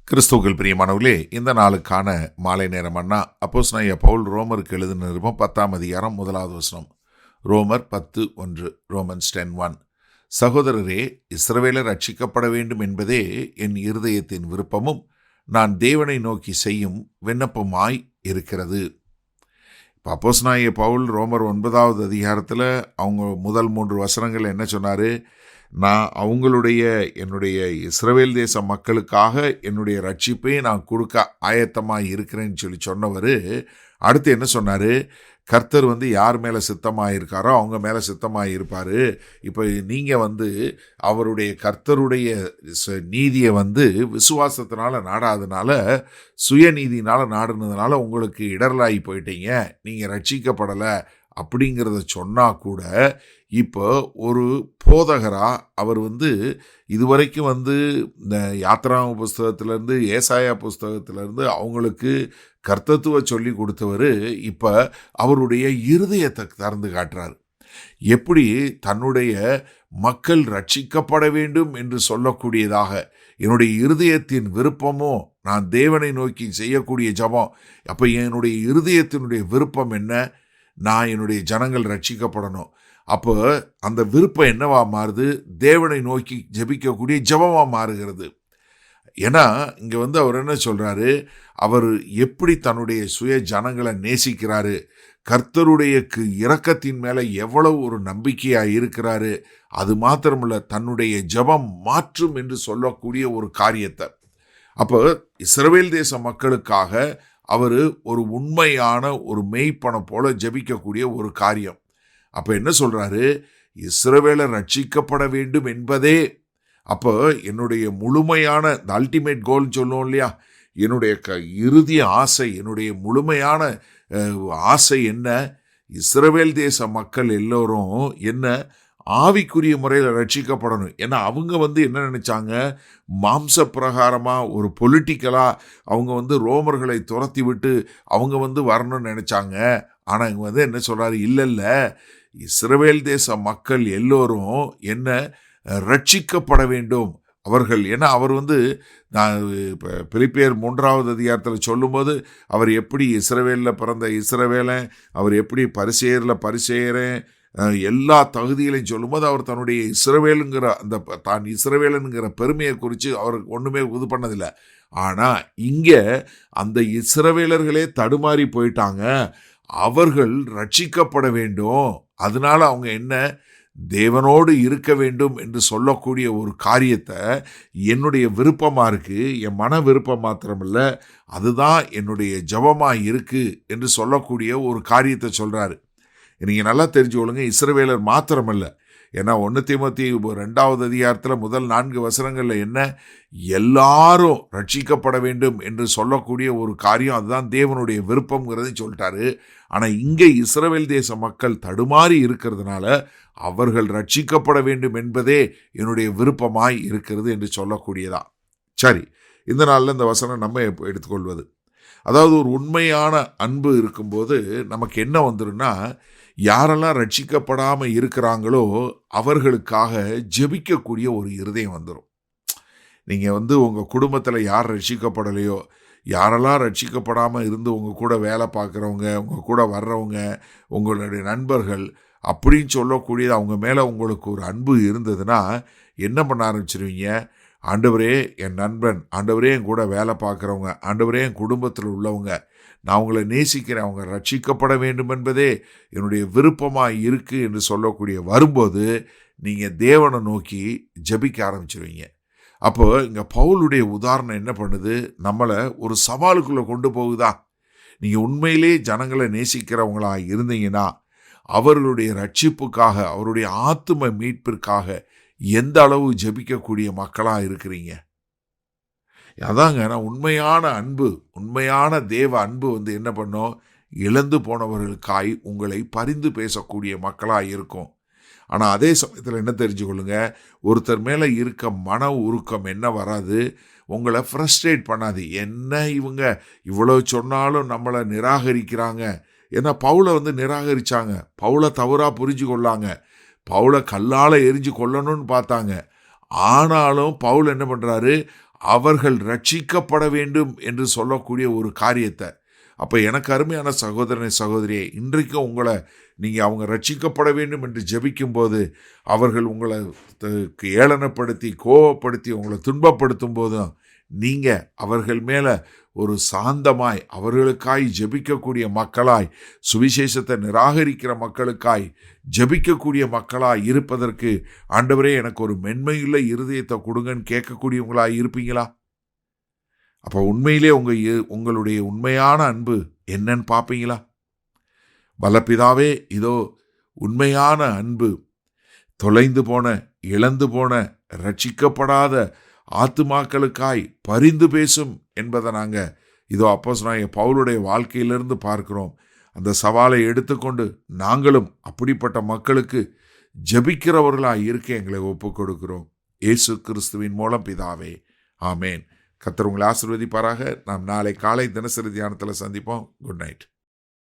கிறிஸ்துவுக்குள் பிரியமானவர்களே, இந்த நாளுக்கான மாலை நேரம் அண்ணா அப்போஸ்தலனாகிய பவுல் ரோமருக்கு எழுதின நிருபம் 10ஆம் அதிகாரம் 1வது வசனம். ரோமர் 10:1. ரோமன்ஸ் 10:1. சகோதரரே, இஸ்ரவேலர் ரட்சிக்கப்பட வேண்டும் என்பதே என் இருதயத்தின் விருப்பமும் நான் தேவனை நோக்கி செய்யும் விண்ணப்பமாய் இருக்கிறது. இப்போ அப்போஸ்தலனாகிய பவுல் ரோமர் 9வது அதிகாரத்தில் அவங்க முதல் 3 வசனங்கள் என்ன சொன்னார்? என்னுடைய இஸ்ரவேல் தேச மக்களுக்காக என்னுடைய ரட்சிப்பை நான் கொடுக்க ஆயத்தமாக இருக்கிறேன்னு சொன்னவர் அடுத்து என்ன சொன்னார்? கர்த்தர் யார் மேலே சித்தமாக இருக்காரோ அவங்க மேலே சித்தமாக இருப்பார். இப்போ நீங்கள் அவருடைய கர்த்தருடைய நீதியை விசுவாசத்தினால நாடாதனால, சுயநீதினால் நாடுனதுனால உங்களுக்கு இடரலாகி போயிட்டீங்க, நீங்கள் ரட்சிக்கப்படலை அப்படிங்கிறத சொன்னால் கூட, இப்போ ஒரு போதகராக அவர் இதுவரைக்கும் இந்த யாத்ராம புஸ்தகத்திலேருந்து ஏசாயா புஸ்தகத்திலேருந்து அவங்களுக்கு கர்த்தத்துவ சொல்லி கொடுத்தவர் இப்போ அவருடைய இருதயத்தை திறந்து காட்டுறார். எப்படி தன்னுடைய மக்கள் ரட்சிக்கப்பட வேண்டும் என்று சொல்லக்கூடியதாக என்னுடைய இருதயத்தின் விருப்பமோ நான் தேவனை நோக்கி செய்யக்கூடிய ஜெபம். அப்போ என்னுடைய இருதயத்தினுடைய விருப்பம் என்ன? நான் என்னுடைய ஜனங்கள் ரட்சிக்கப்படணும். அப்போ அந்த விருப்பம் என்னவா மாறுது? தேவனை நோக்கி ஜெபிக்கக்கூடிய ஜெபமாக மாறுகிறது. ஏன்னா இங்கே அவர் என்ன சொல்கிறாரு? அவர் எப்படி தன்னுடைய சுய ஜனங்களை நேசிக்கிறாரு, கர்த்தருடைய இரக்கத்தின் மேலே எவ்வளவு ஒரு நம்பிக்கையாக இருக்கிறாரு. அது மாத்திரமல்ல, தன்னுடைய ஜெபம் மாற்றும் என்று சொல்லக்கூடிய ஒரு காரியத்தை. அப்போ இஸ்ரவேல் தேச மக்களுக்காக அவர் ஒரு உண்மையான ஒரு மெய்ப்பனை போல ஜெபிக்கக்கூடிய ஒரு காரியம். அப்போ என்ன சொல்கிறாரு? இஸ்ரவேலர் ரட்சிக்கப்பட வேண்டும் என்பதே, அப்போ என்னுடைய முழுமையான அல்டிமேட் கோல்னு சொல்லுவோம் இல்லையா, என்னுடைய இறுதி ஆசை, என்னுடைய முழுமையான ஆசை என்ன? இஸ்ரவேல் தேச மக்கள் எல்லோரும் என்ன ஆவிக்குரிய முறையில் ரட்சிக்கப்படணும். ஏன்னா அவங்க என்ன நினச்சாங்க? மாம்ச பிரகாரமாக ஒரு பொலிட்டிக்கலாக அவங்க ரோமர்களை துரத்தி விட்டு அவங்க வரணும்னு நினச்சாங்க. ஆனால் இங்கே என்ன சொல்கிறாரு? இல்லை, இஸ்ரவேல் தேச மக்கள் எல்லோரும் என்ன ரட்சிக்கப்பட வேண்டும். அவர்கள் ஏன்னா அவர் நான் இப்போ பிலிப்பியர் 3வது அதிகாரத்தில் சொல்லும்போது அவர் எப்படி இஸ்ரவேலில் பிறந்த இஸ்ரவேலன், அவர் எப்படி பரிசேயரன் எல்லா தகுதிகளையும் சொல்லும்போது அவர் தன்னுடைய இஸ்ரவேலுங்கிற தான் இஸ்ரவேலனுங்கிற பெருமையை குறித்து அவருக்கு ஒன்றுமே இது பண்ணதில்லை. ஆனால் இங்கே அந்த இஸ்ரவேலர்களே தடுமாறி போயிட்டாங்க. அவர்கள் ரட்சிக்கப்பட வேண்டும். அதனால அவங்க என்ன தேவனோடு இருக்க வேண்டும் என்று சொல்லக்கூடிய ஒரு காரியத்தை என்னுடைய விருப்பமாக இருக்குது, என் மன விருப்பம் மாத்திரமில்ல, அதுதான் என்னுடைய ஜெபமாக இருக்குது என்று சொல்லக்கூடிய ஒரு காரியத்தை சொல்கிறாரு. நீங்கள் நல்லா தெரிஞ்சுக்கொள்ளுங்க, இஸ்ரவேலர் மாத்திரமல்ல. ஏன்னா 1 தீமோத்தேயு 2வது அதிகாரத்தில் முதல் 4 வசனங்களில் என்ன, எல்லாரும் ரட்சிக்கப்பட வேண்டும் என்று சொல்லக்கூடிய ஒரு காரியம், அதுதான் தேவனுடைய விருப்பங்கிறதையும் சொல்லிட்டாரு. ஆனால் இங்கே இஸ்ரவேல் தேச மக்கள் தடுமாறி இருக்கிறதுனால அவர்கள் ரட்சிக்கப்பட வேண்டும் என்பதே என்னுடைய விருப்பமாய் இருக்கிறது என்று சொல்லக்கூடியதா. சரி, இந்த நாளில் இந்த வசனம் நம்ம எடுத்துக்கொள்வது, அதாவது ஒரு உண்மையான அன்பு இருக்கும்போது நமக்கு என்ன வந்துடும்னா, யாரெல்லாம் ரட்சிக்கப்படாமல் இருக்கிறாங்களோ அவர்களுக்காக ஜெபிக்கக்கூடிய ஒரு இருதயம் வந்துடும். நீங்கள் உங்கள் குடும்பத்தில் யார் ரட்சிக்கப்படலையோ, யாரெல்லாம் ரட்சிக்கப்படாமல் இருந்து உங்கள் கூட வேலை பார்க்குறவங்க, உங்கள் கூட வர்றவங்க, உங்களுடைய நண்பர்கள் அப்படின்னு சொல்லக்கூடியது, அவங்க மேலே உங்களுக்கு ஒரு அன்பு இருந்ததுன்னா என்ன பண்ண ஆரம்பிச்சிருவீங்க? ஆண்டவரே என் நண்பன், ஆண்டவரே என் கூட வேலை பார்க்குறவங்க, ஆண்டவரே என் குடும்பத்தில் உள்ளவங்க, நான் அவங்கள நேசிக்கிறேன், அவங்க ரட்சிக்கப்பட வேண்டும் என்பதே என்னுடைய விருப்பமாக இருக்குது என்று சொல்லக்கூடிய வரும்போது நீங்கள் தேவனை நோக்கி ஜெபிக்க ஆரம்பிச்சிருவீங்க. அப்போ இங்கே பவுலுடைய உதாரணம் என்ன பண்ணுது? நம்மளை ஒரு சவாலுக்குள்ளே கொண்டு போகுதா? நீங்கள் உண்மையிலே ஜனங்களை நேசிக்கிறவங்களா இருந்தீங்கன்னா அவர்களுடைய ரட்சிப்புக்காக, அவருடைய ஆத்தும மீட்பிற்காக எந்த அளவு ஜெபிக்கக்கூடிய மக்களாக இருக்கிறீங்க? அதாங்க நான் உண்மையான அன்பு, உண்மையான தேவ அன்பு என்ன பண்ணோம்? இழந்து போனவர்களுக்காய் உங்களை பரிந்து பேசக்கூடிய மக்களாக இருக்கும். ஆனால் அதே சமயத்தில் என்ன தெரிஞ்சுக்கொள்ளுங்க, ஒருத்தர் மேலே இருக்க மன உருக்கம் என்ன வராது, உங்களை ஃப்ரஸ்ட்ரேட் பண்ணாது. என்ன இவங்க இவ்வளோ சொன்னாலும் நம்மளை நிராகரிக்கிறாங்க. ஏன்னா பவுலை நிராகரித்தாங்க, பவுலை தவறாக புரிஞ்சு கொள்ளாங்க, பவுலை கல்லால் எரிஞ்சு கொல்லணும்னு பார்த்தாங்க. ஆனாலும் பவுல் என்ன பண்ணுறாரு? அவர்கள் ரட்சிக்கப்பட வேண்டும் என்று சொல்லக்கூடிய ஒரு காரியத்தை, அப்போ எனக்கு அருமையான சகோதரனை சகோதரியை, இன்றைக்கும் நீங்கள் அவங்க ரட்சிக்கப்பட வேண்டும் என்று ஜெபிக்கும்போது, அவர்கள் உங்களை ஏளனப்படுத்தி கோபப்படுத்தி உங்களை துன்பப்படுத்தும் போதும் நீங்கள் அவர்கள் மேலே ஒரு சாந்தமாய், அவர்களுக்காய் ஜெபிக்கக்கூடிய மக்களாய், சுவிசேஷத்தை நிராகரிக்கிற மக்களுக்காய் ஜெபிக்கக்கூடிய மக்களாய் இருப்பதற்கு, ஆண்டவரே எனக்கு ஒரு மென்மையுள்ள இருதயத்தை கொடுங்கன்னு கேட்கக்கூடியவங்களாய் இருப்பீங்களா? அப்போ உண்மையிலே உங்களுடைய உண்மையான அன்பு என்னன்னு பார்ப்பீங்களா? வல்லபிதாவே, இதோ உண்மையான அன்பு தொலைந்து போன, இழந்து போன, ரட்சிக்கப்படாத ஆத்துமாக்களுக்காய் பரிந்து பேசும் என்பதை நாங்கள் இதோ அப்போஸ்தலனாகிய பவுலுடைய வாழ்க்கையிலிருந்து பார்க்கிறோம். அந்த சவாலை எடுத்துக்கொண்டு நாங்களும் அப்படிப்பட்ட மக்களுக்கு ஜெபிக்கிறவர்களாய் இருக்க எங்களை ஒப்புக் கொடுக்கிறோம். இயேசு கிறிஸ்துவின் மூலம் பிதாவே, ஆமேன். கர்த்தர் உங்களை ஆசீர்வதிப்பாராக. நாம் நாளை காலை தினசரி தியானத்தில் சந்திப்போம். Good night.